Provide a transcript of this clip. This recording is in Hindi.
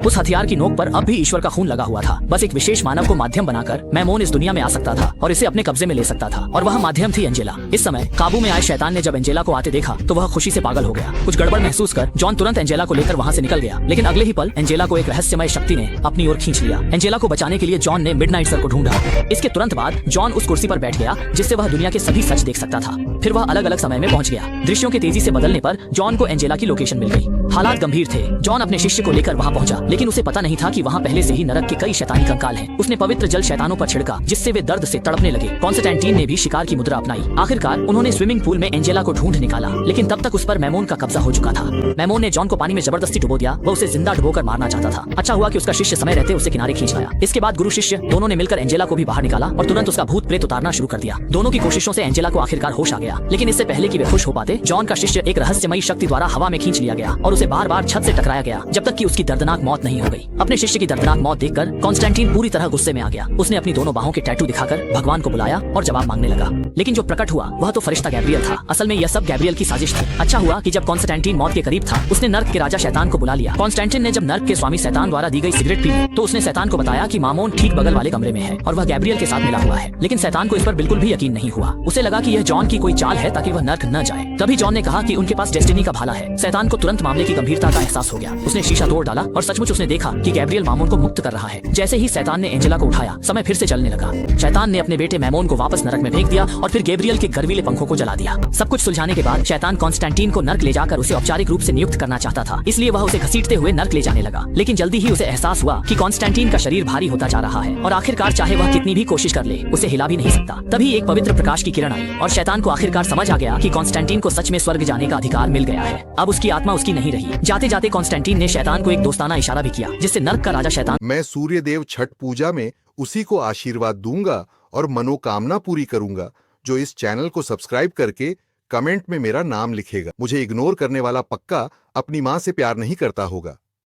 उस हथियार की नोक पर अब भी ईश्वर का खून लगा हुआ था। बस एक विशेष मानव को माध्यम बनाकर मैमोन इस दुनिया में आ सकता था और इसे अपने कब्जे में ले सकता था, और वह माध्यम थी एंजेला। इस समय काबू में आए शैतान ने जब एंजेला को आते देखा तो वह खुशी से पागल हो गया। कुछ गड़बड़ महसूस कर जॉन तुरंत एंजेला को लेकर वहाँ से निकल गया, लेकिन अगले ही पल एंजेला को एक रहस्यमय शक्ति ने अपनी ओर खींच लिया। एंजेला को बचाने के लिए जॉन ने मिडनाइट सर को ढूंढा। इसके तुरंत बाद जॉन उस कुर्सी पर बैठ गया जिससे वह दुनिया के सभी सच देख सकता था। फिर वह अलग अलग समय में पहुंच गया। दृश्यों के तेजी से बदलने पर जॉन को एंजेला की लोकेशन मिल गई। हालात गंभीर थे। जॉन अपने शिष्य को लेकर वहां पहुंचा, लेकिन उसे पता नहीं था कि वहां पहले से ही नरक के कई शैतानी कंकाल हैं। उसने पवित्र जल शैतानों पर छिड़का जिससे वे दर्द से तड़पने लगे। कॉन्स्टेंटीन ने भी शिकार की मुद्रा अपनाई। आखिरकार उन्होंने स्विमिंग पूल में एंजेला को ढूंढ निकाला, लेकिन तब तक उस पर मैमोन का कब्जा हो चुका था। मैमोन ने जॉन को पानी में जबरदस्ती डुबो दिया। वह उसे जिंदा डुबोकर मारना चाहता था। अच्छा हुआ कि उसका शिष्य समय रहते उसे किनारे खींच लाया। इसके बाद गुरु शिष्य दोनों ने मिलकर एंजेला को भी बाहर निकाला और तुरंत उसका भूत प्रेत उतारना शुरू कर दिया। दोनों की कोशिशों से एंजेला को आखिरकार होश आ गया, लेकिन इससे पहले कि वे खुश हो पाते, जॉन का शिष्य एक रहस्यमयी शक्ति द्वारा हवा में खींच लिया गया और उसे बार बार छत से टकराया गया जब तक कि उसकी दर्दनाक मौत नहीं हो गई। अपने शिष्य की दर्दनाक मौत देखकर कॉन्स्टेंटीन पूरी तरह गुस्से में आ गया। उसने अपनी दोनों बाहों के टैटू दिखाकर भगवान को बुलाया और जवाब मांगने लगा, लेकिन जो प्रकट हुआ वह तो फरिश्ता गैब्रियल था। असल में यह सब गैब्रियल की साजिश थी। अच्छा हुआ कि जब कॉन्स्टेंटीन मौत के करीब था, उसने नर्क के राजा शैतान को बुला लिया। कॉन्स्टेंटीन ने जब नर्क के स्वामी शैतान द्वारा दी गई सिगरेट पी ली तो उसने शैतान को बताया कि मामोन ठीक बगल वाले कमरे में है और वह गैब्रियल के साथ मिला हुआ है। लेकिन शैतान को इस पर बिल्कुल भी यकीन नहीं हुआ। उसे लगा कि यह जॉन की कोई चाल है ताकि वह नर्क न जाए। तभी जॉन ने कहा कि उनके पास डेस्टिनी का भाला है। शैतान को तुरंत मामले की गंभीरता का एहसास हो गया। उसने शीशा तोड़ डाला और सचमुच उसने देखा कि गैब्रियल मामोन को मुक्त कर रहा है। जैसे ही शैतान ने एंजेला को उठाया, समय फिर से चलने लगा। शैतान ने अपने बेटे मैमोन को वापस नरक में फेंक दिया और फिर गैब्रियल के गर्वीले पंखों को जला दिया। सब कुछ सुलझाने के बाद शैतान कॉन्स्टेंटीन को नर्क ले जाकर उसे औपचारिक रूप से नियुक्त करना चाहता था, इसलिए वह उसे घसीटते हुए नर्क ले जाने लगा। लेकिन जल्दी ही उसे एहसास हुआ कि कॉन्स्टेंटीन का शरीर भारी होता जा रहा है और आखिरकार चाहे वह कितनी भी कोशिश कर ले, उसे हिला भी नहीं सकता। तभी एक पवित्र प्रकाश की किरण आई और शैतान को आखिरकार समझ आ गया कि कॉन्स्टेंटीन को सच में स्वर्ग जाने का अधिकार मिल गया है। अब उसकी आत्मा उसकी नहीं रही। जाते जाते कॉन्स्टेंटीन ने शैतान को एक दोस्ताना इशारा भी किया, जिससे नर्क का राजा शैतान, मैं सूर्य देव छठ पूजा में उसी को आशीर्वाद दूंगा और मनोकामना पूरी करूंगा जो इस चैनल को सब्सक्राइब करके कमेंट में मेरा नाम लिखेगा। मुझे इग्नोर करने वाला पक्का अपनी माँ से प्यार नहीं करता होगा।